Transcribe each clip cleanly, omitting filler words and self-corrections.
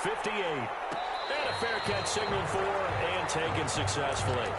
58. And a fair catch signaled for and taken successfully.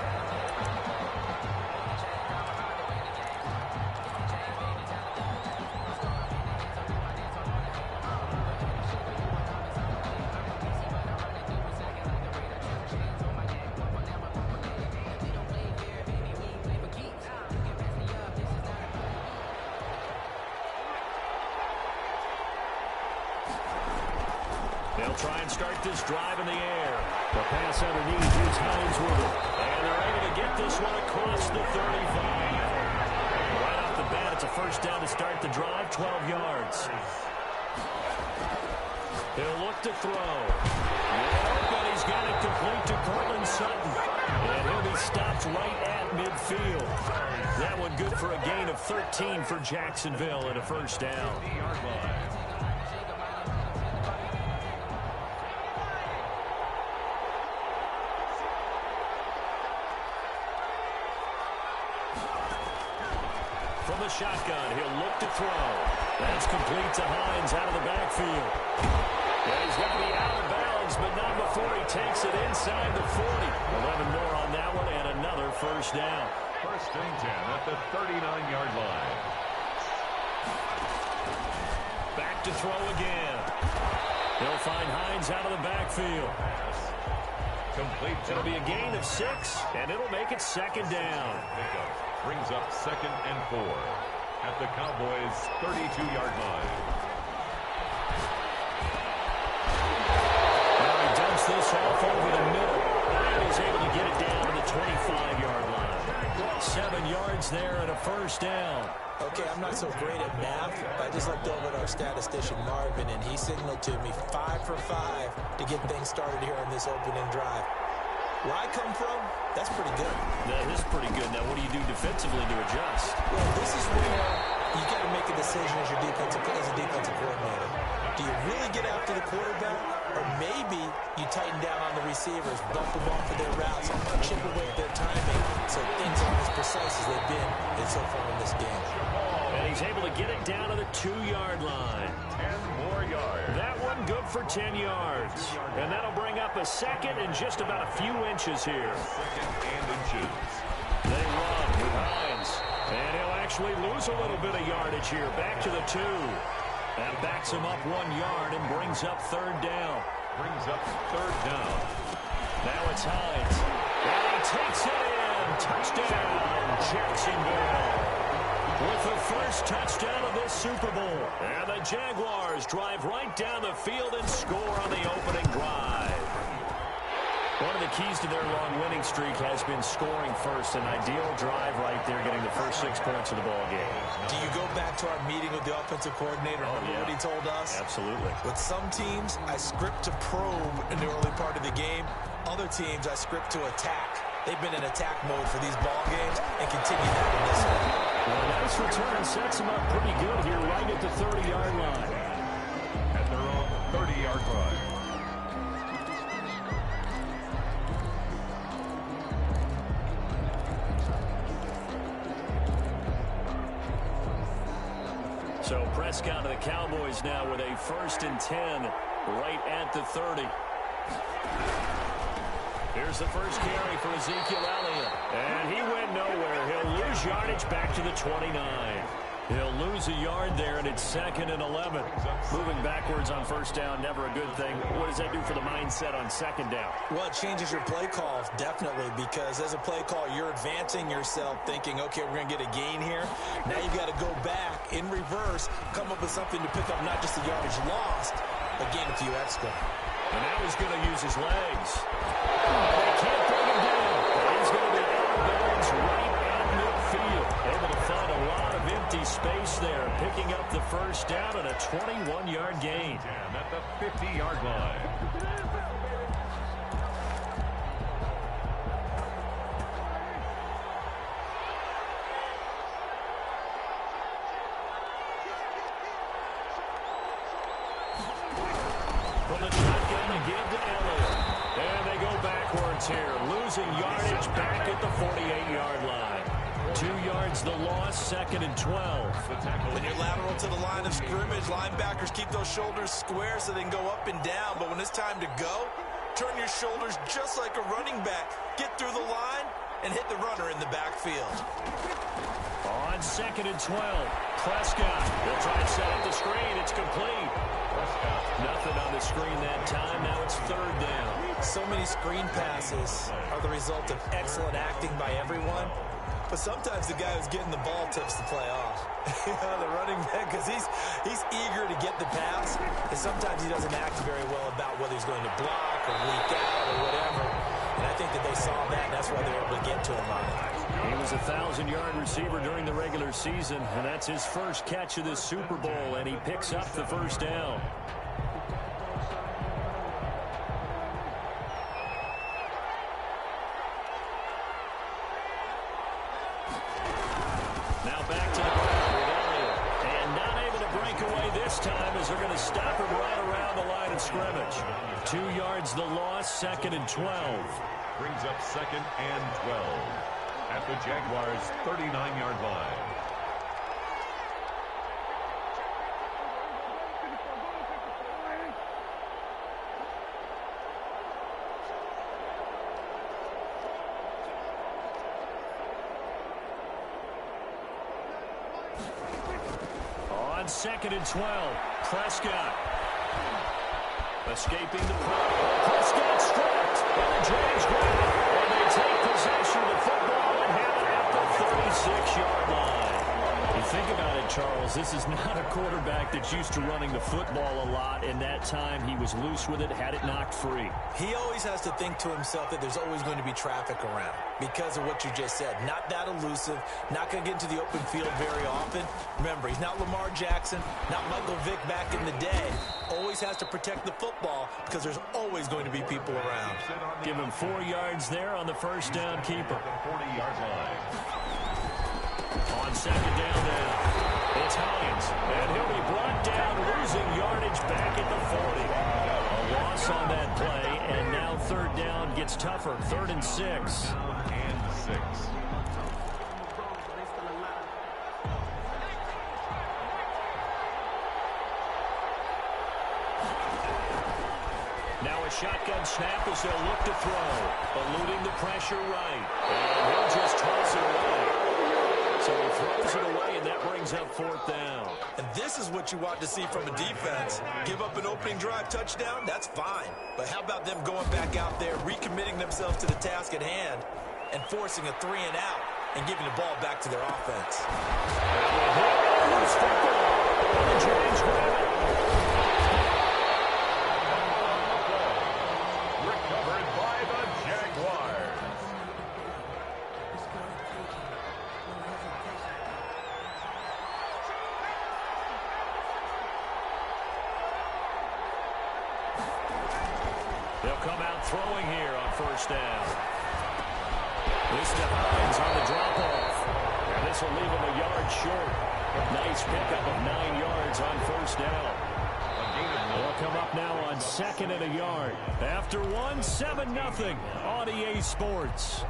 They'll try and start this drive in the air. The pass underneath. Here's Hines with it. And they're able to get this one across the 35. Right off the bat, it's a first down to start the drive, 12 yards. He'll look to throw. But he's got it complete to Cortland Sutton. And he'll be stopped right at midfield. That one good for a gain of 13 for Jacksonville and a first down. From the shotgun, he'll look to throw. That's complete to Hines out of the backfield. Yeah, he's got to be out of bounds, but not before he takes it inside the 40. 11 more on that one, and another first down. First and 10 at the 39-yard line. Back to throw again. He'll find Hines out of the backfield. Complete. It'll be a gain of 6, and it'll make it second down. Brings up 2nd and 4 at the Cowboys' 32-yard line. Well, he dumps this off over the middle, and he's able to get it down to the 25-yard line. 7 yards there and a first down. Okay, I'm not so great at math, but I just looked over at our statistician, Marvin, and he signaled to me 5 for 5 to get things started here on this opening drive. Where I come from, that's pretty good. That is pretty good. Now, what do you do defensively to adjust? Well, this is where you got to make a decision as a defensive coordinator. Do you really get after the quarterback, or maybe you tighten down on the receivers, bump them off of their routes, chip away at their timing, so things aren't as precise as they've been so far in this game. And he's able to get it down to the 2-yard line. 10 more yards. That one good for 10 yards. And that'll bring up a second and just about a few inches here. Second and inches. They run with Hines. And he'll actually lose a little bit of yardage here. Back to the 2. That backs him up 1 yard and brings up third down. Brings up third down. Now it's Hines. And he takes it in. Touchdown, Jacksonville. With the first touchdown of this Super Bowl. And the Jaguars drive right down the field and score on the opening drive. One of the keys to their long winning streak has been scoring first. An ideal drive right there, getting the first 6 points of the ball game. Do you go back to our meeting with the offensive coordinator? Remember what he told us? Absolutely. With some teams, I script to probe in the early part of the game. Other teams, I script to attack. They've been in attack mode for these ball games and continue that in this one. Well, a nice return sets them up pretty good here right at the 30-yard line. At their own 30-yard line. So Prescott of the Cowboys now with a 1st and 10 right at the 30. Here's the first carry for Ezekiel Elliott. And he went nowhere. He'll lose yardage back to the 29. He'll lose a yard there, and it's 2nd and 11. Moving backwards on first down, never a good thing. What does that do for the mindset on 2nd down? Well, it changes your play call, definitely, because as a play call, you're advancing yourself, thinking, okay, we're going to get a gain here. Now you've got to go back in reverse, come up with something to pick up not just the yardage lost, but gain a few extra. And now he's going to use his legs. They can't bring him down. He's going to be out of bounds right at midfield. Able to find a lot of empty space there, picking up the first down and a 21-yard gain. And at the 50-yard line. From the shotgun again to Elliott. And they go backwards here, losing yardage back at the 48-yard line. 2 yards the loss, 2nd and 12. When you're lateral to the line of scrimmage, linebackers keep those shoulders square so they can go up and down. But when it's time to go, turn your shoulders just like a running back. Get through the line and hit the runner in the backfield. On 2nd and 12, Prescott. They'll try and set up the screen. It's complete. Nothing on the screen that time. Now it's 3rd down. So many screen passes are the result of excellent acting by everyone. But sometimes the guy who's getting the ball tips the play off. The running back, because he's eager to get the pass. And sometimes he doesn't act very well about whether he's going to block or leak out or whatever. And I think that they saw that, and that's why they were able to get to him on it. He was a 1,000-yard receiver during the regular season, and that's his first catch of this Super Bowl, and he picks up the 1st down. Now back to the ground with Elliott, and not able to break away this time as they're going to stop him right around the line of scrimmage. 2 yards the loss, 2nd and 12. Brings up 2nd and 12 at the Jaguars' 39-yard line. On 2nd and 12, Prescott. Escaping the play. Prescott stripped. And the Jags grab it. And they take possession of the football and have it at the 36-yard line. You think about it, Charles. This is not a quarterback that's used to running the football a lot. And that time he was loose with it, had it knocked free. He always has to think to himself that there's always going to be traffic around because of what you just said. Not that elusive, not going to get into the open field very often. Remember, he's not Lamar Jackson, not Michael Vick back in the day. Always has to protect the football because there's always going to be people around. Give him 4 yards there on the 1st down keeper. 40-yard line. On 2nd down now, it's Hines, and he'll be brought down, losing yardage back at the 40. A loss on that play, and now 3rd down gets tougher, 3rd and 6. And 6. Now a shotgun snap as they'll look to throw, eluding the pressure right, and he'll just toss it away. So he throws it away, and that brings up 4th down. And this is what you want to see from a defense. Give up an opening drive touchdown, that's fine. But how about them going back out there, recommitting themselves to the task at hand, and forcing a 3 and out, and giving the ball back to their offense. The Jags grab it. Recovered by the Jaguars. They'll come out throwing here on 1st down. This to Hines on the drop-off. And this will leave him a yard short. Nice pickup of 9 yards on 1st down. They'll come up now on 2nd and a yard. After 1, 7-0 on EA Sports.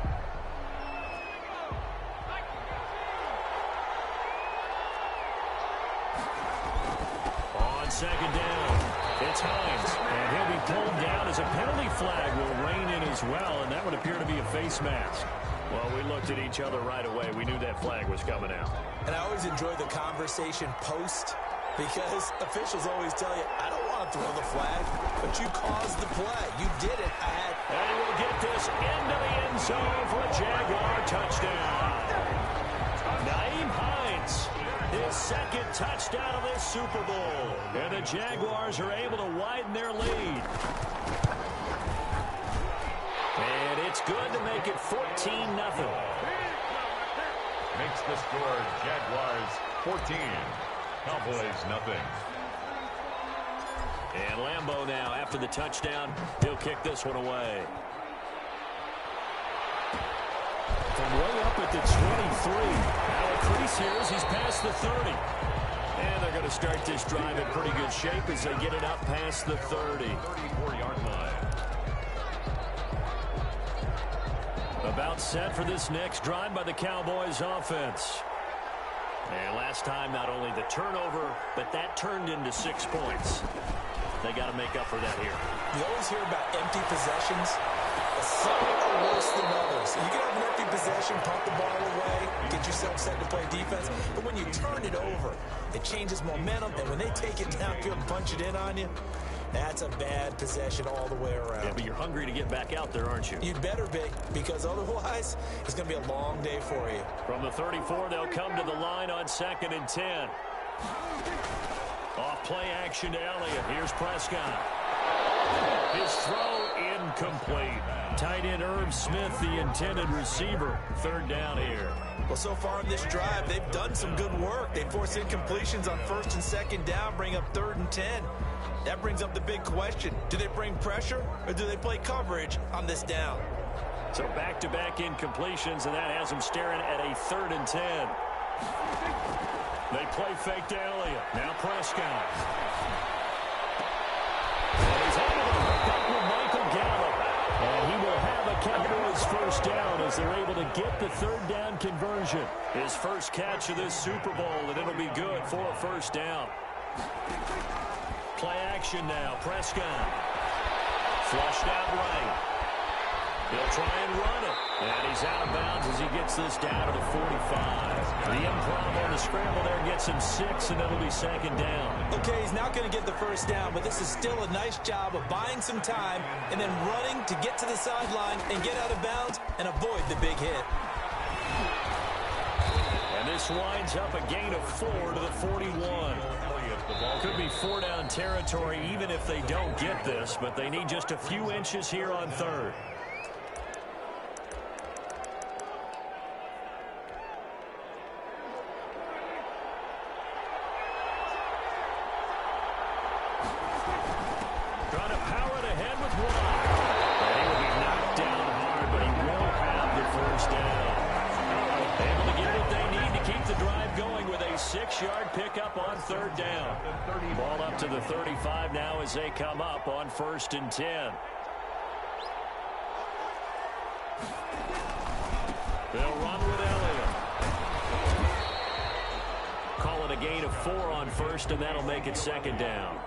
On 2nd down, it's Hines, and he'll be pulled down as a penalty flag will rein in as well, and that would appear to be a face mask. Well, we looked at each other right away. We knew that flag was coming out. And I always enjoy the conversation post because officials always tell you, I don't want to throw the flag, but you caused the play. You did it. And we'll get this into the end zone for a Jaguar touchdown. Nyheim Hines, his 2nd touchdown of this Super Bowl. And the Jaguars are able to widen their lead. And it's good to make it 14-0. Makes the score Jaguars 14. Cowboys nothing. And Lambeau now, after the touchdown, he'll kick this one away. From way up at the 23. Now a crease here as he's past the 30. And they're going to start this drive in pretty good shape as they get it up past the 30. 34-yard line. About set for this next drive by the Cowboys offense. And last time, not only the turnover, but that turned into 6 points. They got to make up for that here. You always hear about empty possessions. Some are worse than others. You can have an empty possession, punt the ball away, get yourself set to play defense. But when you turn it over, it changes momentum. And when they take it downfield and punch it in on you, that's a bad possession all the way around. Yeah, but you're hungry to get back out there, aren't you? You'd better be, because otherwise, it's going to be a long day for you. From the 34, they'll come to the line on 2nd and 10. Off play action to Elliott. Here's Prescott. His throw incomplete. Tight end Irv Smith, the intended receiver. 3rd down here. Well, so far in this drive, they've done some good work. They force incompletions on 1st and 2nd down, bring up 3rd and 10. That brings up the big question. Do they bring pressure or do they play coverage on this down? So back-to-back incompletions, and that has them staring at a 3rd and 10. They play fake to Elliott. Now Prescott. And he's able to hook up with Michael Gallup. And he will have a Cowboys 1st down as they're able to get the 3rd down conversion. His first catch of this Super Bowl, and it'll be good for a 1st down. Play action now. Prescott. Flushed out right. He'll try and run it. And he's out of bounds as he gets this down to the 45. The improv on the scramble there gets him 6, and it'll be 2nd down. Okay, he's not going to get the 1st down, but this is still a nice job of buying some time and then running to get to the sideline and get out of bounds and avoid the big hit. And this winds up a gain of 4 to the 41. Could be 4-down territory even if they don't get this, but they need just a few inches here on 3rd. Trying to power it ahead with one. And he will be knocked down hard, but he will have the 1st down. Able to get what they need to keep the drive going with a 6-yard pickup on 3rd down. Ball up to the 35 now as they come up on 1st and 10. They'll run with Elliott. Call it a gain of 4 on 1st, and that'll make it 2nd down.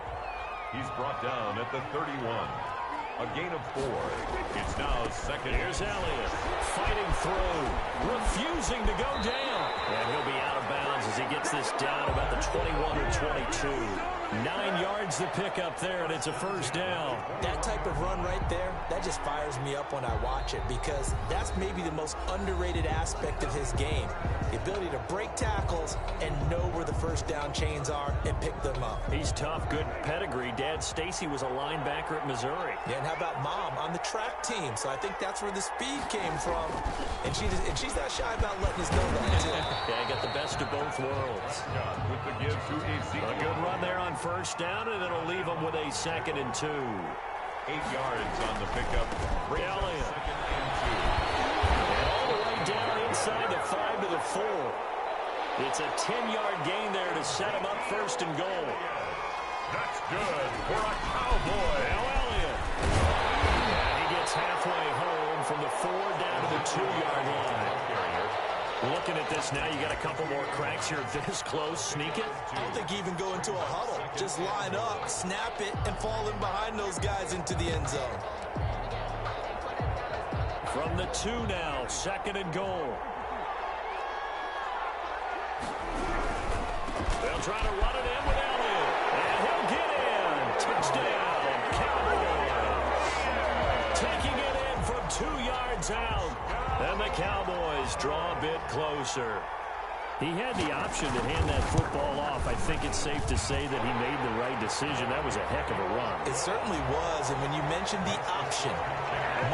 He's brought down at the 31. A gain of 4. It's now 2nd. Here's Elliott fighting through, refusing to go down. And he'll be out of bounds as he gets this down about the 21 or 22. 9 yards to pick up there, and it's a 1st down. That type of run right there, that just fires me up when I watch it because that's maybe the most underrated aspect of his game. The ability to break tackles and know where the 1st down chains are and pick them up. He's tough, good pedigree. Dad Stacy was a linebacker at Missouri. Yeah, and how about Mom on the track team? So I think that's where the speed came from. And she's not shy about letting us know that, too. Yeah, I got the best of both worlds. With the give to Ezekiel. A good run there on 1st down, and it'll leave them with a 2nd and 2. 8 yards on the pickup. Elliott. 2nd and 2. And all the way down inside the 5 to the 4. It's a 10-yard gain there to set him up 1st and goal. That's good for a Cowboy. Now Elliott. And he gets halfway home from the 4 down to the 2-yard line. Looking at this now, you got a couple more cracks here this close. Sneak it. I don't think you even go into a huddle. Just line up, snap it, and fall in behind those guys into the end zone. From the 2 now, 2nd and goal. They'll try to run it in with Elliott. And he'll get in. Touchdown, Cowboys. Taking it in from 2 yards out. And the Cowboys draw a bit closer. He had the option to hand that football off. I think it's safe to say that he made the right decision. That was a heck of a run. It certainly was. And when you mentioned the option,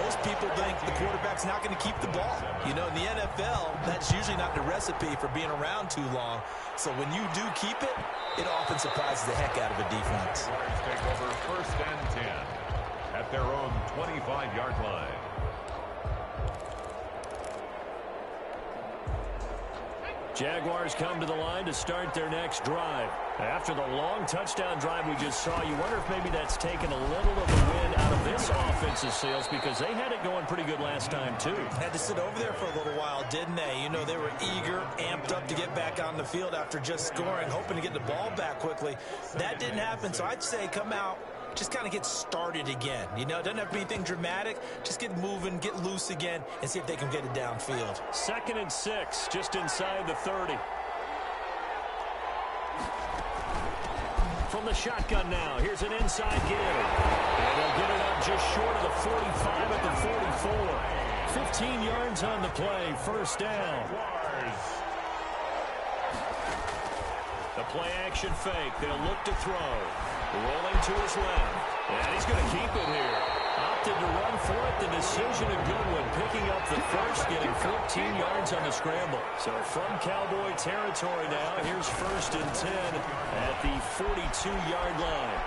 most people think the quarterback's not going to keep the ball. You know, in the NFL, that's usually not the recipe for being around too long. So when you do keep it, it often surprises the heck out of a defense. Take over 1st and 10 at their own 25-yard line. Jaguars come to the line to start their next drive. After the long touchdown drive we just saw, you wonder if maybe that's taken a little of the wind out of this offense's sails, because they had it going pretty good last time, too. Had to sit over there for a little while, didn't they? You know, they were eager, amped up to get back on the field after just scoring, hoping to get the ball back quickly. That didn't happen, so I'd say come out, just kind of get started again. You know, it doesn't have to be anything dramatic. Just get moving, get loose again, and see if they can get it downfield. 2nd and 6, just inside the 30. From the shotgun now, here's an inside give. And they'll get it up just short of the 45 at the 44. 15 yards on the play, first down. The play action fake. They'll look to throw. Rolling to his left. And he's going to keep it here. Opted to run for it. The decision a good one. Picking up the first, getting 14 yards on the scramble. So from Cowboy territory now, here's 1st and 10 at the 42-yard line.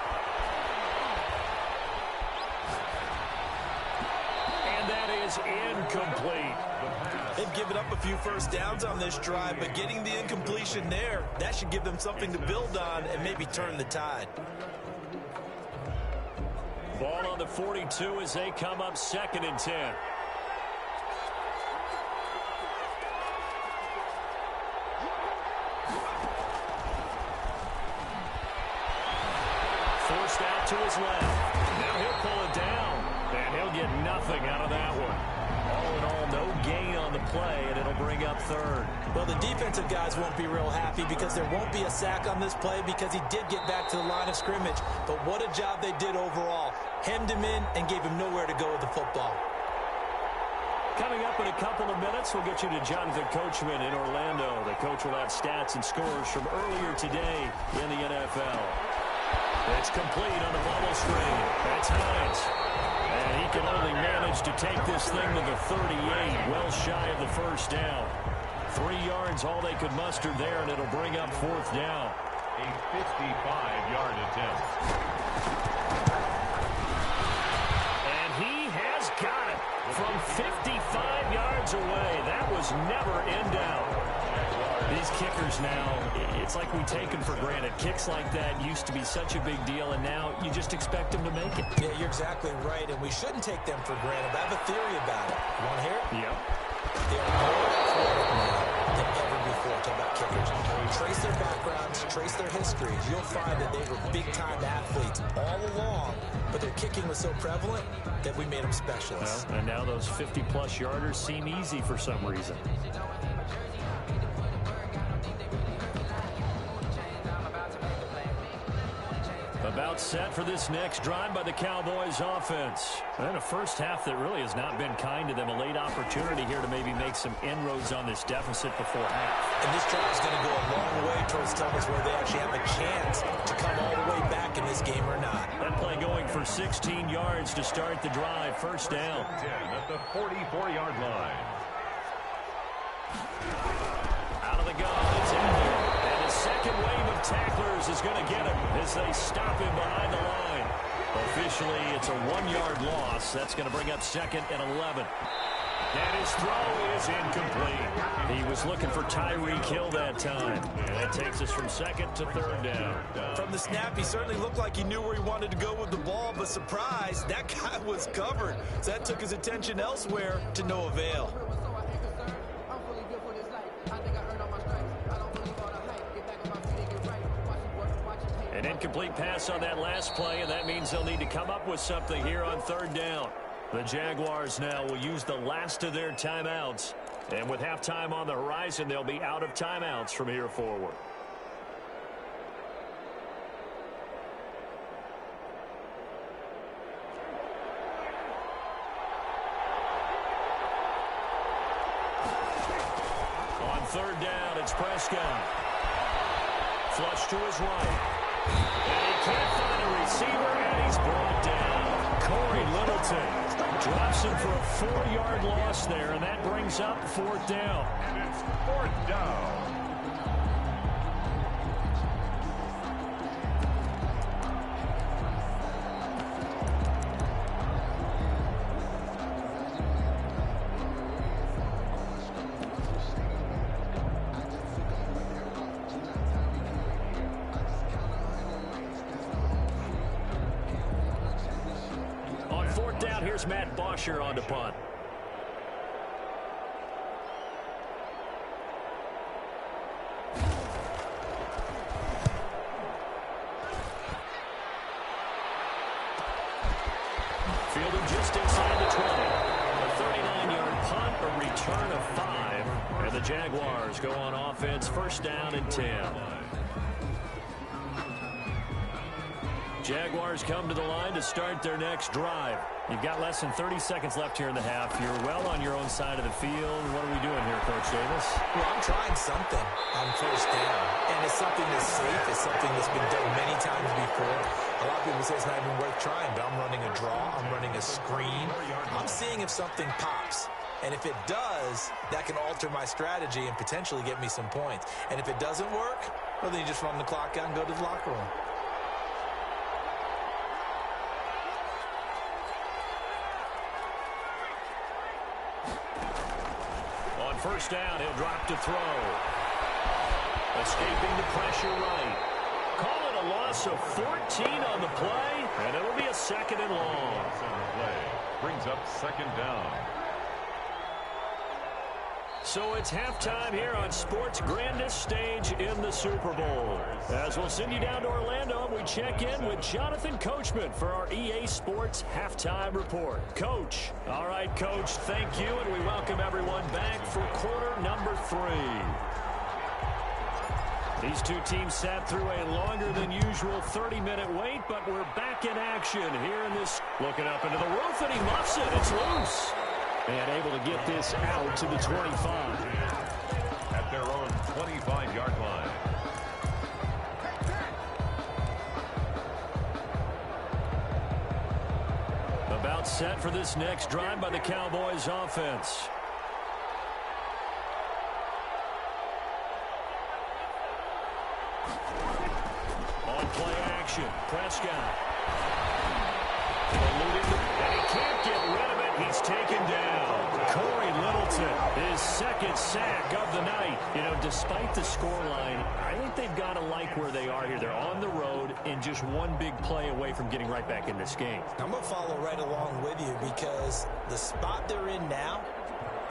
And that is incomplete. They've given up a few first downs on this drive, but getting the incompletion there, that should give them something to build on and maybe turn the tide. Ball on the 42 as they come up 2nd and 10. Forced out to his left. Now he'll pull it down, and he'll get nothing out of that one. All in all, no gain on the play, and it'll bring up 3rd. Well, the defensive guys won't be real happy because there won't be a sack on this play because he did get back to the line of scrimmage. But what a job they did overall. Hemmed him in and gave him nowhere to go with the football. Coming up in a couple of minutes, we'll get you to Jonathan Coachman in Orlando. The coach will have stats and scores from earlier today in the NFL. It's complete on the bubble screen. That's Hines. And he can only manage to take this thing to the 38, well shy of the first down. 3 yards, all they could muster there, and it'll bring up 4th down. A 55-yard attempt. And he has got it from 55 yards away. That was never in doubt. These kickers now, it's like we take them for granted. Kicks like that used to be such a big deal, and now you just expect them to make it. Yeah, you're exactly right, and we shouldn't take them for granted. But I have a theory about it. You want to hear it? Yep. They are more athletic now than ever before. Talk about kickers. Trace their backgrounds, trace their histories. You'll find that they were big-time athletes all along, but their kicking was so prevalent that we made them specialists. Well, and now those 50-plus yarders seem easy for some reason. About set for this next drive by the Cowboys offense. And a first half that really has not been kind to them. A late opportunity here to maybe make some inroads on this deficit before half. And this drive is going to go a long way towards telling us where they actually have a chance to come all the way back in this game or not. That play going for 16 yards to start the drive. First down. 10 at the 44-yard line. Out of the gun. It's in here. And the second wave of tacklers is going to get him as they stop him behind the line. Officially, it's a 1-yard loss. That's going to bring up 2nd and 11. And his throw is incomplete. He was looking for Tyreek Hill that time. And that takes us from 2nd to 3rd down. From the snap, he certainly looked like he knew where he wanted to go with the ball, but surprise, that guy was covered. So that took his attention elsewhere to no avail. An incomplete pass on that last play, and that means they'll need to come up with something here on 3rd down. The Jaguars now will use the last of their timeouts. And with halftime on the horizon, they'll be out of timeouts from here forward. On 3rd down, it's Prescott. Flush to his right. And he can't find a receiver, and he's brought down. Corey Littleton drops him for a 4-yard loss there, and that brings up 4th down. And it's 4th down. fourth down, here's Matt Bosher on to punt. Fielded just inside the 20. A 39-yard punt, a return of 5. And the Jaguars go on offense, first down and 10. Jaguars come to the line to start their next drive. You've got less than 30 seconds left here in the half. You're well on your own side of the field. What are we doing here, Coach Davis? Well, I'm trying something on first down. And it's something that's safe. It's something that's been done many times before. A lot of people say it's not even worth trying, but I'm running a draw. I'm running a screen. I'm seeing if something pops. And if it does, that can alter my strategy and potentially get me some points. And if it doesn't work, well, then you just run the clock out and go to the locker room. First down, he'll drop to throw. Escaping the pressure right. Call it a loss of 14 on the play, and it'll be a second and long. Play brings up second down. So it's halftime here on sports' grandest stage in the Super Bowl. As we'll send you down to Orlando, we check in with Jonathan Coachman for our EA Sports Halftime Report. Coach. All right, Coach, thank you, and we welcome everyone back for quarter number 3. These two teams sat through a longer than usual 30-minute wait, but we're back in action here in this. Looking up into the roof, and he muffs it. It's loose. And able to get this out to the 25. At their own 25-yard line. About set for this next drive by the Cowboys offense. On play action, Prescott. Eluding, and he can't get rid of it. He's taken down. Corey Littleton, his second sack of the night. You know, despite the scoreline, I think they've got to like where they are here. They're on the road and just one big play away from getting right back in this game. I'm going to follow right along with you because the spot they're in now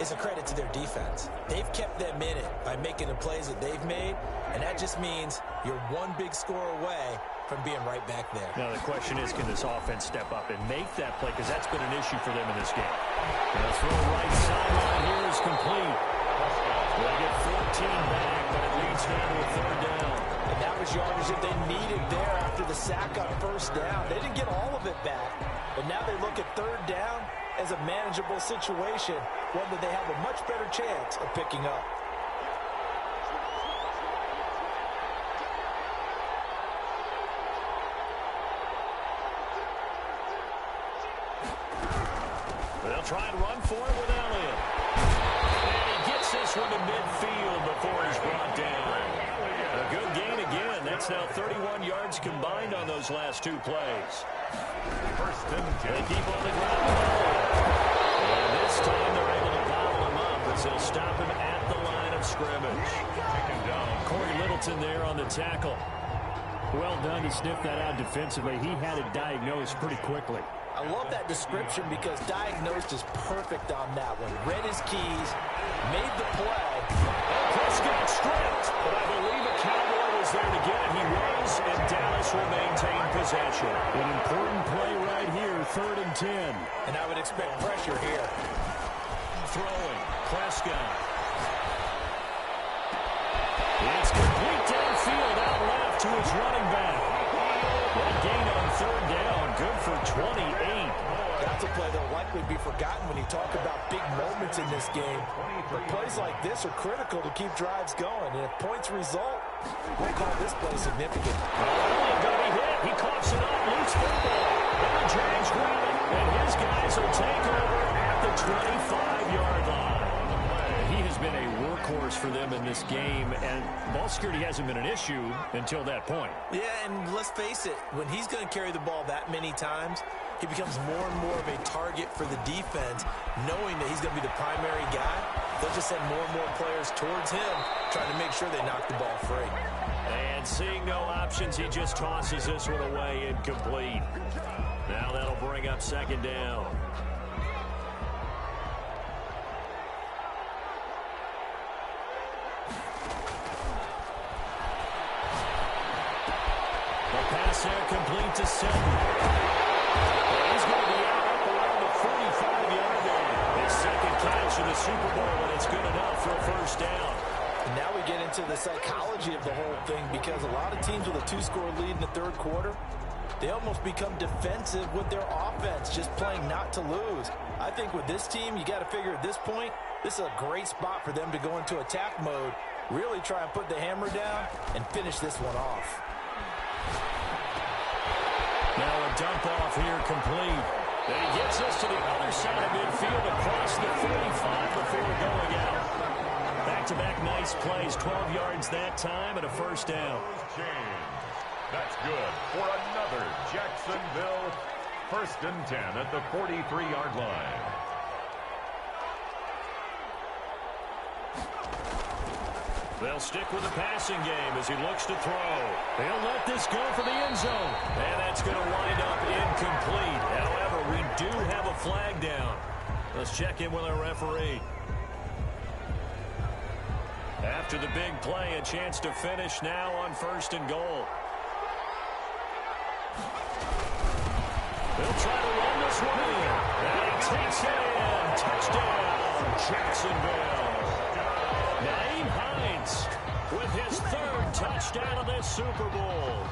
is a credit to their defense. They've kept them in it by making the plays that they've made, and that just means you're one big score away from being right back there. Now, the question is, can this offense step up and make that play? Because that's been an issue for them in this game. And the throw right sideline here is complete. They'll get 14 back, but it leads down to a third down. And that was yardage that they needed there after the sack on first down. They didn't get all of it back, but now they look at third down as a manageable situation, one that they have a much better chance of picking up. They'll try and run for it with Elliott. And he gets this one to midfield before he's brought down. A good gain again. That's now 31 yards combined on those last two plays. First and 10. They keep on the ground. And this time they're able to bottle him up as they'll stop him at the line of scrimmage. Taken down. Corey Littleton there on the tackle. Well done to sniff that out defensively. He had it diagnosed pretty quickly. I love that description because diagnosed is perfect on that one. Read his keys, made the play. And Prescott stripped, but I believe a Cowboy was there to get it. He was, and Dallas will maintain possession. An important play right here, 3rd and 10. And I would expect pressure here. Throwing, Prescott. It's complete downfield out left to his running back. That gain on 3rd down, good for 28. That's a play that will likely be forgotten when you talk about big moments in this game. But plays like this are critical to keep drives going. And if points result, we'll call this play significant. But he hit. He coughs it up. Loose football. And the Jags grab it. And his guys will take over at the 25-yard line. He has been a workhorse for them in this game, and ball security hasn't been an issue until that point. Yeah, and let's face it, when he's going to carry the ball that many times, he becomes more and more of a target for the defense, knowing that he's going to be the primary guy. They'll just send more and more players towards him, trying to make sure they knock the ball free. And And seeing no options, he just tosses this one away, incomplete. Now that'll bring up second down. The pass there complete to Sutton. He's going to be out up around the 45-yard line. His second catch in the Super Bowl, and it's good enough for a first down. And now we get into the psychology of the whole thing, because a lot of teams with a 2-score lead in the third quarter, they almost become defensive with their offense, just playing not to lose. I think with this team, you got to figure at this point, this is a great spot for them to go into attack mode, really try and put the hammer down and finish this one off. Now a dump off here complete. And he gets us to the other side of midfield across the 45 before going out. Back-to-back nice plays, 12 yards that time and a first down. That's good for another Jacksonville 1st and 10 at the 43-yard line. They'll stick with the passing game as he looks to throw. They'll let this go for the end zone. And that's going to wind up incomplete. However, we do have a flag down. Let's check in with our referee. After the big play, a chance to finish now on 1st and goal. They'll try to run this one in. And he takes it in. Touchdown, Jacksonville. Nyheim Hines with his 3rd touchdown of this Super Bowl.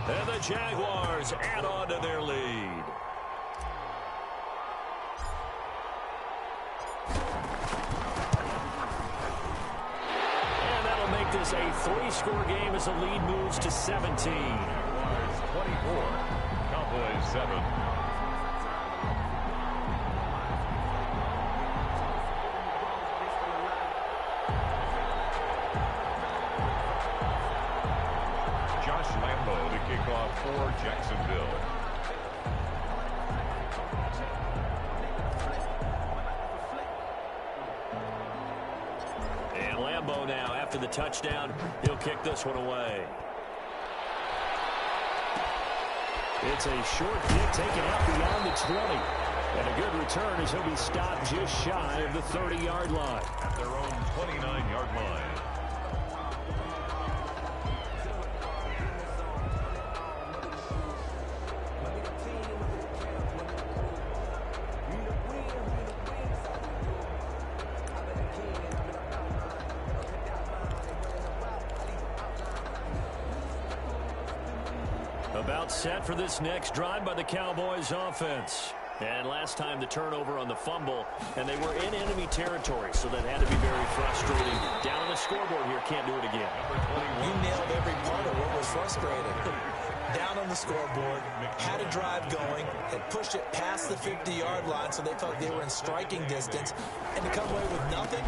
And the Jaguars add on to their lead. And that'll make this a 3-score game as the lead moves to 17. Jaguars 24, Cowboys 7. For Jacksonville. And Lambeau now, after the touchdown, he'll kick this one away. It's a short kick taken out beyond the 20. And a good return as he'll be stopped just shy of the 30-yard line. At their own 29-yard line. About set for this next drive by the Cowboys offense. And last time the turnover on the fumble, and they were in enemy territory, so that had to be very frustrating. Down on the scoreboard here, can't do it again. You nailed every part of what was frustrating. Down on the scoreboard, had a drive going, had pushed it past the 50-yard line, so they felt they were in striking distance, and to come away with nothing,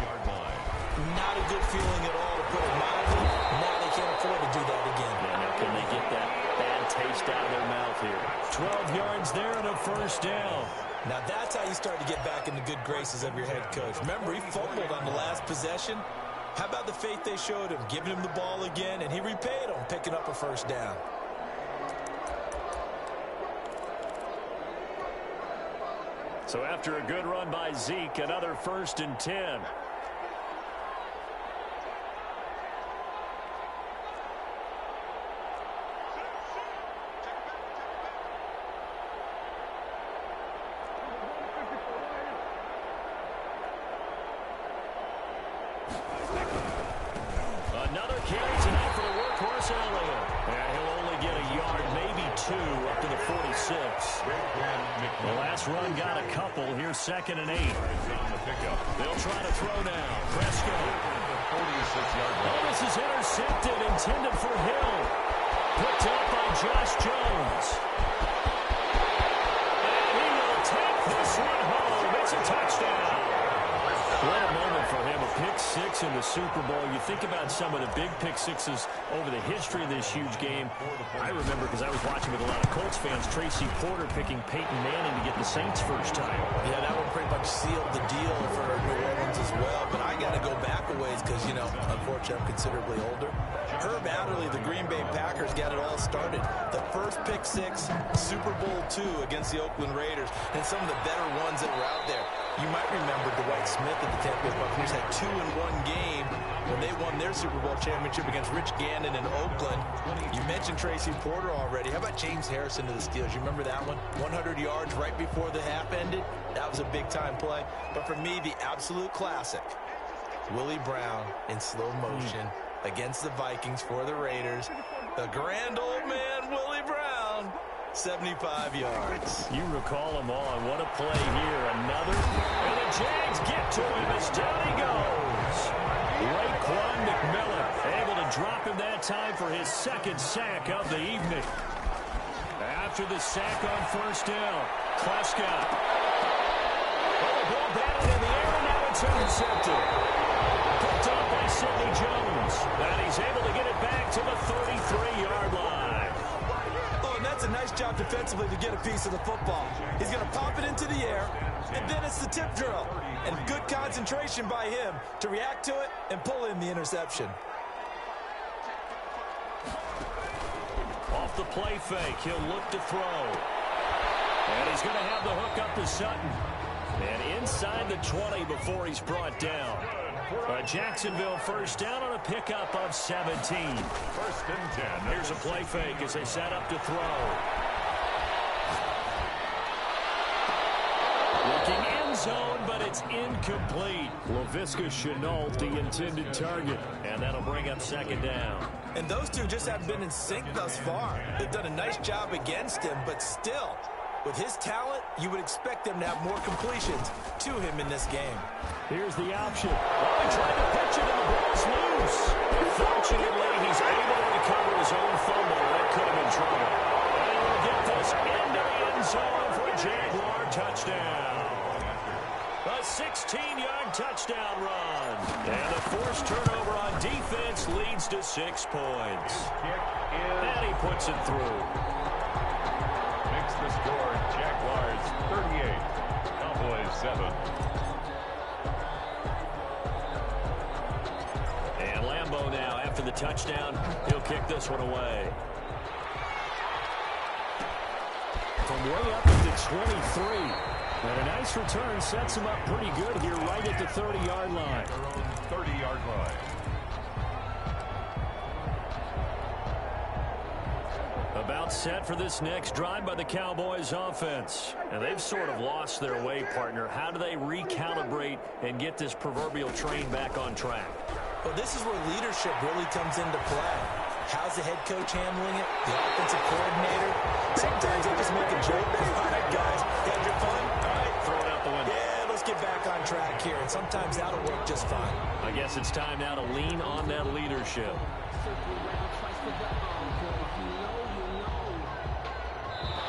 not a good feeling at all, to put it mildly. Now they can't afford to do that again. Yeah, now can they get that bad taste out of their mouth here? 12 yards there and a first down. Now that's how you start to get back in the good graces of your head coach. Remember, he fumbled on the last possession. How about the faith they showed him, giving him the ball again, and he repaid them, picking up a first down. So after a good run by Zeke, another 1st and 10. Another carry tonight for the workhorse Elliott. And he'll only get a yard, maybe 2, up to the 46. The last run got a couple. Here's 2nd and 8. They'll try to throw now. Prescott. Oh, this is intercepted, intended for Hill. Picked up by Josh Jones. And he will take this one home. It's a touchdown. What a moment for him. A pick six in the Super Bowl. You think about some of the big pick sixes over the history of this huge game. I remember, because I was watching with a lot of Colts fans, Tracy Porter picking Peyton Manning to get the Saints' first title. Yeah, that one pretty much sealed the deal for New Orleans as well. But I got to go back a ways because, you know, unfortunately I'm considerably older. Herb Adderley, the Green Bay Packers, got it all started. The first pick six, Super Bowl II against the Oakland Raiders, and some of the better ones that were out there. You might remember Dwight Smith at the Tampa Bay Buccaneers had 2 in one game when they won their Super Bowl championship against Rich Gannon in Oakland. You mentioned Tracy Porter already. How about James Harrison to the Steelers? You remember that one? 100 yards right before the half ended. That was a big-time play. But for me, the absolute classic, Willie Brown in slow motion against the Vikings for the Raiders. The grand old man, Willie Brown. 75 yards. You recall them all. What a play here. Another. And the Jags get to him as down he goes. Raekwon McMillan able to drop him that time for his second sack of the evening. After the sack on first down, Prescott. Oh, the ball batted in the air, and now it's intercepted. Picked up by Sidney Jones. And he's able to get it back to the 33-yard line. That's a nice job defensively to get a piece of the football. He's going to pop it into the air, and then it's the tip drill. And good concentration by him to react to it and pull in the interception. Off the play fake, he'll look to throw. And he's going to have the hook up to Sutton. And inside the 20 before he's brought down. Jacksonville first down on a pickup of 17. First and 10. Here's a play fake as they set up to throw. Looking end zone, but it's incomplete. Laviska Shenault, the intended target. And that'll bring up second down. And those two just haven't been in sync thus far. They've done a nice job against him, but still, with his talent, you would expect them to have more completions to him in this game. Here's the option. Oh, he tried to pitch it, and the ball's loose. Fortunately, he's able to recover his own fumble. That could have been trouble. And he'll get this into the end zone for a Jaguar touchdown. A 16-yard touchdown run. And the forced turnover on defense leads to 6 points. And he puts it through. Makes the score Jaguars 38, Cowboys 7. And Lambeau now, after the touchdown, he'll kick this one away. From way up at the 23. And a nice return sets him up pretty good here right at the 30-yard line. Their own 30-yard line. About set for this next drive by the Cowboys offense. And they've sort of lost their way, partner. How do they recalibrate and get this proverbial train back on track? Well, this is where leadership really comes into play. How's the head coach handling it? The offensive coordinator? Sometimes they just make a joke. All right, guys, had your fun? All right, throw it out the window. Yeah, let's get back on track here. And sometimes that'll work just fine. I guess it's time now to lean on that leadership.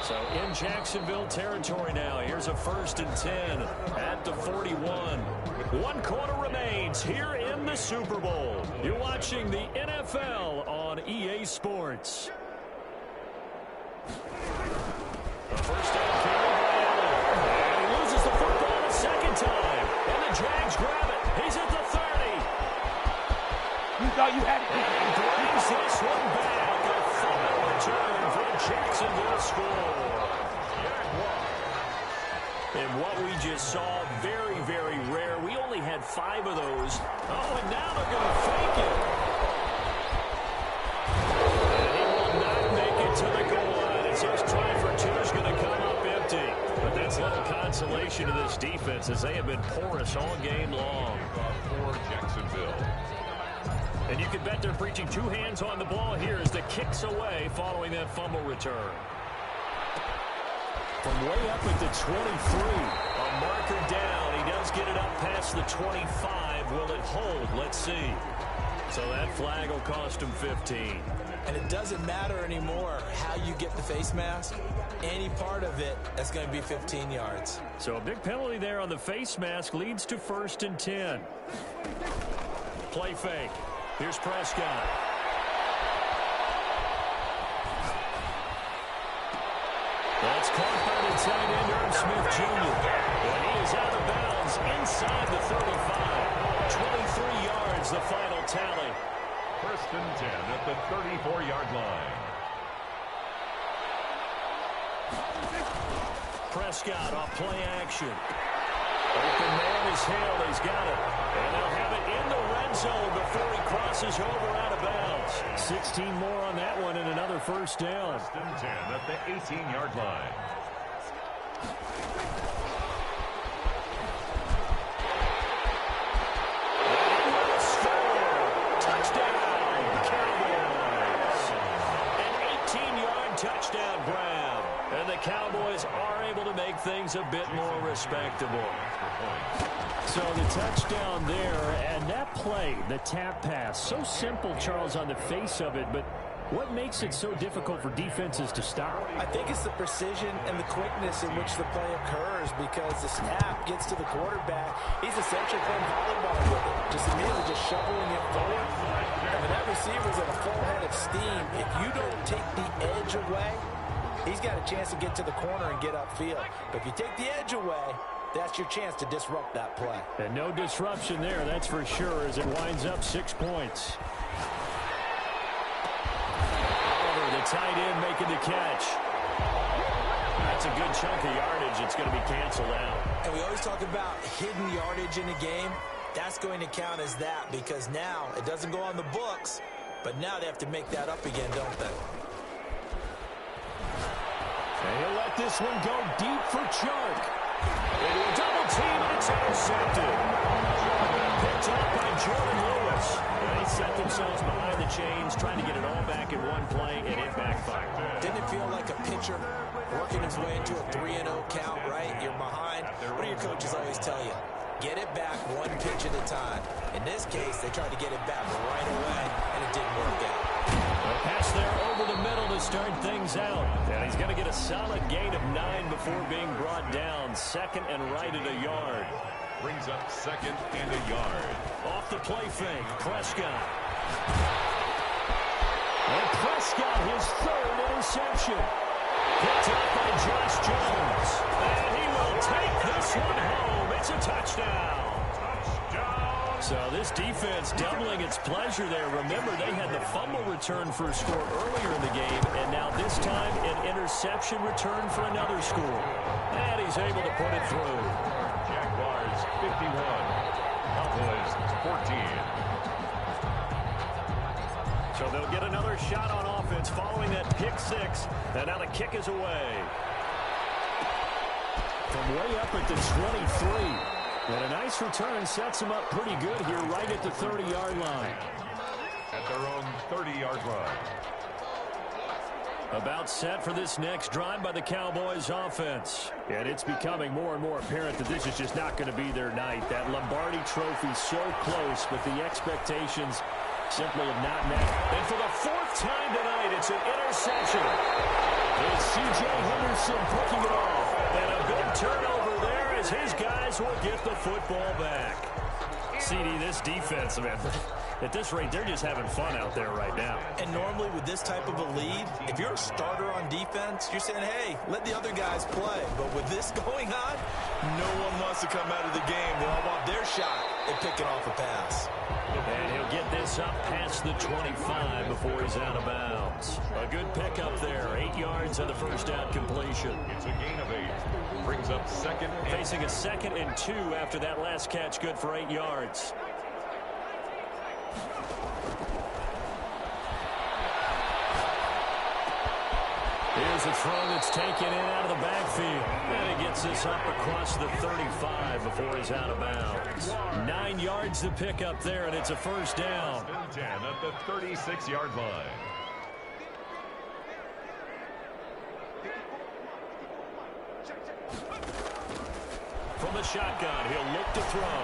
So in Jacksonville territory now. Here's a 1st and 10 at the 41. 1 quarter remains here in the Super Bowl. You're watching the NFL on EA Sports. The first down carry by Allen. And he loses the football a second time. And the Jags grab it. He's at the 30. You thought you had it. And brings this one back. A final return for Jacksonville score. And what we just saw, very, very rare. We only had 5 of those. Oh, and now they're going to fake it. And he will not make it to the goal line as his try for 2 is going to come up empty. But that's little consolation to this defense as they have been porous all game long. For Jacksonville. And you can bet they're preaching 2 hands on the ball here as the kicks away following that fumble return. From way up at the 23, a marker down. He does get it up past the 25. Will it hold? Let's see. So that flag will cost him 15. And it doesn't matter anymore how you get the face mask. Any part of it, that's going to be 15 yards. So a big penalty there on the face mask leads to 1st and 10. play fake. Here's Prescott. That's caught by the tight end, Irv Smith Jr. And he is out of bounds inside the 35. 23 yards, the final tally. First and 10 at the 34-yard line. Prescott off play action. Open man is held. He's got it. And they'll have it in the red zone before he crosses over out of bounds. 16 more on that one and another first down. First and 10 at the 18-yard line. Touchdown, Cowboys. An 18-yard touchdown grab. And the Cowboys are able to make things a bit more respectable. So the touchdown there, and that play, the tap pass, so simple, Charles, on the face of it, but what makes it so difficult for defenses to stop? I think it's the precision and the quickness in which the play occurs, because the snap gets to the quarterback. He's essentially playing volleyball with it, just immediately just shoveling it forward. And when that receiver's at a full head of steam, if you don't take the edge away, he's got a chance to get to the corner and get upfield. But if you take the edge away, that's your chance to disrupt that play. And no disruption there, that's for sure, as it winds up 6 points. Oliver, the tight end, making the catch. That's a good chunk of yardage. It's going to be canceled out. And we always talk about hidden yardage in a game. That's going to count as that, because now it doesn't go on the books, but now they have to make that up again, don't they? And he'll let this one go deep for Chark. Into a double team, and it's intercepted. Picked up by Jordan Lewis. And they set themselves behind the chains, trying to get it all back in one play, and it backfired. Didn't it feel like a pitcher working his way into a 3-0 count, right? You're behind. What do your coaches always tell you? Get it back one pitch at a time. In this case, they tried to get it back right away, and it didn't work out. A pass there over the middle to start things out. And he's going to get a solid gain of 9 before being brought down. Second and right at a yard. Brings up second and a yard. Off the play fake, Prescott. And Prescott, his third interception. Picked up by Josh Jones. And he will take this one home. It's a touchdown. So this defense doubling its pleasure there. Remember, they had the fumble return for a score earlier in the game, and now this time an interception return for another score. And he's able to put it through. Jaguars 51, Cowboys 14. So they'll get another shot on offense following that pick six. And now the kick is away. From way up at the 23. And a nice return sets them up pretty good here right at the 30-yard line. At their own 30-yard line. About set for this next drive by the Cowboys offense. And it's becoming more and more apparent that this is just not going to be their night. That Lombardi trophy so close, but the expectations simply have not met. And for the 4th time tonight, it's an interception. It's C.J. Henderson picking it off. And a big turnover there as his guys will get the football back. CD, this defense, man, at this rate, they're just having fun out there right now. And normally with this type of a lead, if you're a starter on defense, you're saying, hey, let the other guys play. But with this going on, no one wants to come out of the game. They all want their shot at picking off a pass. And he'll get this up past the 25 before he's out of bounds. A good pickup there. 8 yards on the first down completion. It's a gain of 8. Brings up second. Facing a 2nd and 2 after that last catch, good for 8 yards. Here's a throw that's taken in out of the backfield. And he gets this up across the 35 before he's out of bounds. 9 yards to pick up there, and it's a first down. 10 at the 36-yard line. From the shotgun, he'll look to throw.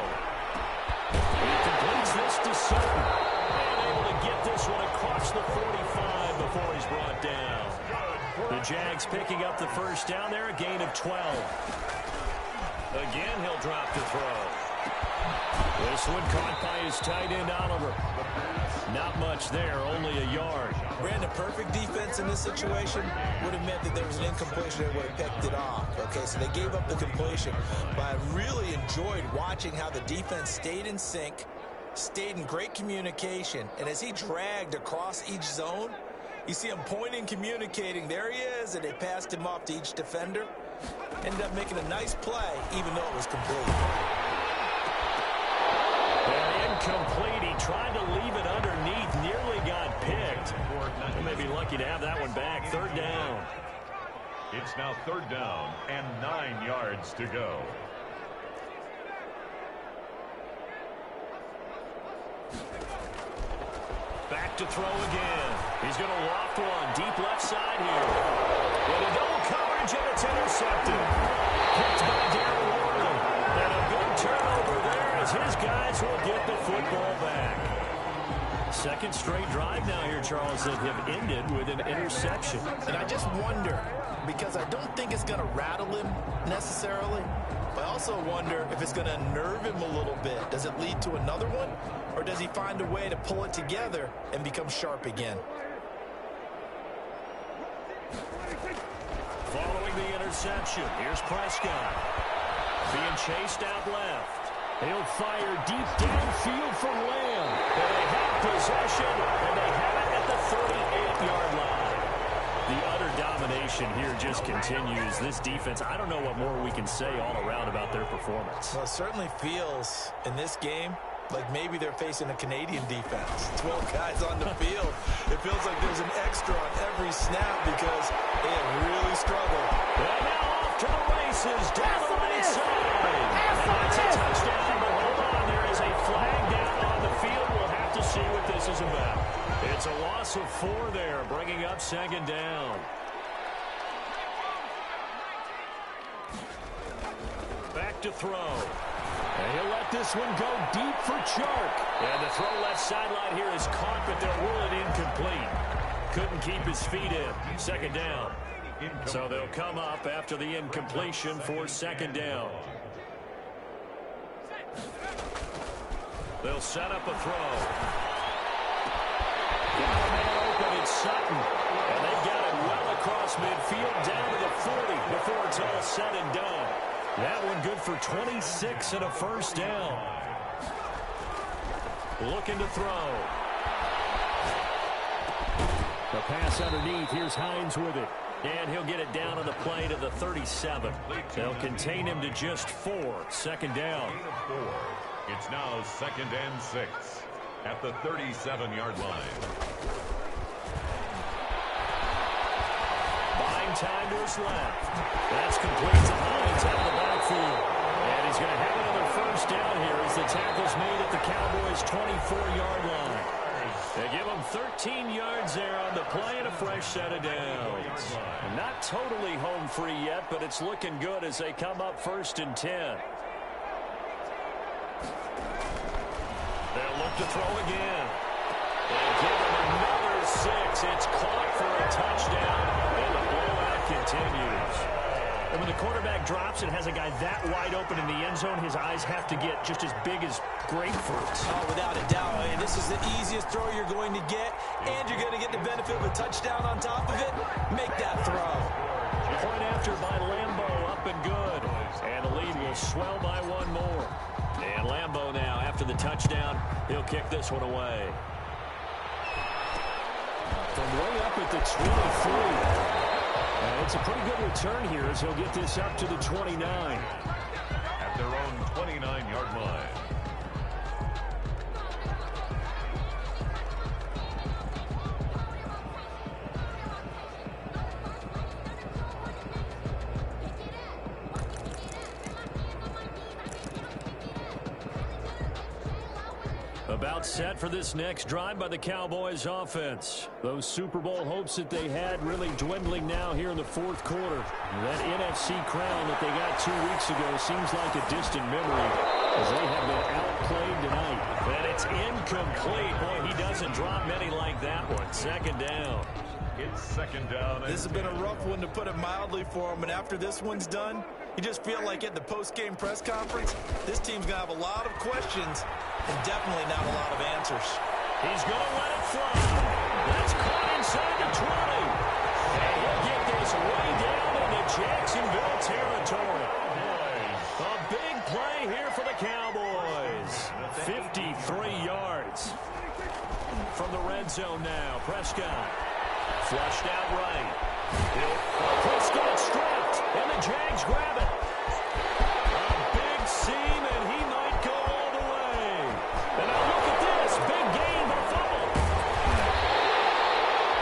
He completes this to Sutton. And able to get this one across the 45 before he's brought down. The Jags picking up the first down there, a gain of 12. Again, he'll drop to throw. This one caught by his tight end, Oliver. Not much there, only a yard. Brandon, perfect defense in this situation would have meant that there was an incompletion that would have picked it off. Okay, so they gave up the completion. But I really enjoyed watching how the defense stayed in sync, stayed in great communication, and as he dragged across each zone, you see him pointing, communicating. There he is, and they passed him off to each defender. Ended up making a nice play, even though it was complete. And incomplete. He tried to leave it underneath. Nearly got picked. They may be lucky to have that one back. Third down. It's now third down and 9 yards to go. Back to throw again. He's going to loft one. Deep left side here. With a double coverage, and it's intercepted. Picked by Darren Warren. And a big turnover there as his guys will get the football back. Second straight drive now here, Charles, that have ended with an interception. And I just wonder, because I don't think it's going to rattle him necessarily, but I also wonder if it's going to unnerve him a little bit. Does it lead to another one, or does he find a way to pull it together and become sharp again? Following the interception, here's Prescott. Being chased out left. He'll fire deep downfield from Lamb. And they have possession, and they have it at the 38-yard line. The utter domination here just continues. This defense, I don't know what more we can say all around about their performance. Well, it certainly feels in this game like maybe they're facing a Canadian defense. 12 guys on the field. It feels like there's an extra on every snap because they have really struggled. And now off to the races, down the right side. That's a touchdown, but hold on, there is a flag down on the field. We'll have to see what this is about. It's a loss of 4 there, bringing up second down. Back to throw. And he'll let this one go deep for Chark. And the throw left sideline here is caught, but they'll rule it incomplete. Couldn't keep his feet in. Second down. So they'll come up after the incompletion for second down. They'll set up a throw. Got a man open, it's Sutton. And they've got it well across midfield down to the 40 before it's all said and done. That one good for 26 and a first down. Looking to throw. The pass underneath. Here's Hines with it. And he'll get it down on the play to the 37. They'll contain him to just 4. Second down. It's now 2nd and 6 at the 37-yard line. Buying time to his left. That's complete to Hines out of the backfield. And he's going to have another first down here as the tackle's made at the Cowboys' 24-yard line. They give him 13 yards there on the play and a fresh set of downs. Not totally home free yet, but it's looking good as they come up 1st and 10. They'll look to throw again. And give him another 6. It's caught for a touchdown, and the blowout continues. And when the quarterback drops and has a guy that wide open in the end zone, his eyes have to get just as big as grapefruits. Oh, without a doubt. I mean, this is the easiest throw you're going to get, and you're going to get the benefit of a touchdown on top of it. Make that throw. Point after by Lambo, up and good. And the lead will swell by 1 more. And Lambo now, after the touchdown, he'll kick this one away. From way up at the 23. It's a pretty good return here as he'll get this up to the 29. At their own 29-yard line. About set for this next drive by the Cowboys offense. Those Super Bowl hopes that they had really dwindling now here in the 4th quarter. That NFC crown that they got 2 weeks ago seems like a distant memory as they have been outplayed tonight. And it's incomplete. Boy, he doesn't drop many like that one. Second down. It's second down. This has been a rough one, to put it mildly, for him. And after this one's done, you just feel like at the post-game press conference, this team's going to have a lot of questions and definitely not a lot of answers. He's going to let it fly. That's caught inside the 20. And he'll get this way down into Jacksonville territory. A big play here for the Cowboys. 53 yards. From the red zone now, Prescott. Flushed out right. Prescott stripped, and the Jags grab it. A big seam, and he might go all the way. And now look at this. Big gain, but a fumble.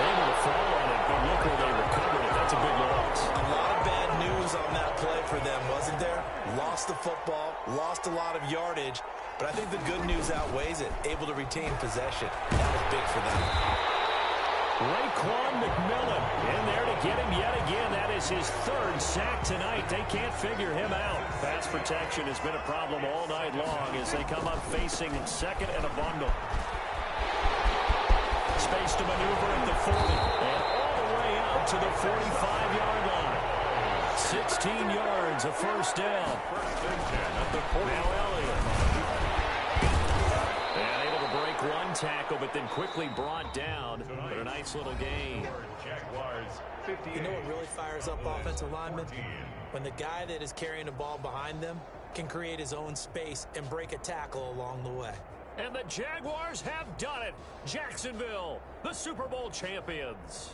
Able to fall on it, but look where they recovered it. That's a big loss. A lot of bad news on that play for them, wasn't there? Lost the football, lost a lot of yardage, but I think the good news outweighs it. Able to retain possession. That was big for them. Raekwon McMillan in there to get him yet again. That is his third sack tonight. They can't figure him out. Pass protection has been a problem all night long as they come up facing second and a bundle. Space to maneuver at the 40 and all the way out to the 45-yard line. 16 yards, a first down. First and 10 at the 40. Now Elliott. And able to break one tackle, but then quickly brought down. But a nice little gain. Jaguars 58. You know what really fires up offensive linemen? When the guy that is carrying the ball behind them can create his own space and break a tackle along the way. And the Jaguars have done it. Jacksonville, the Super Bowl champions.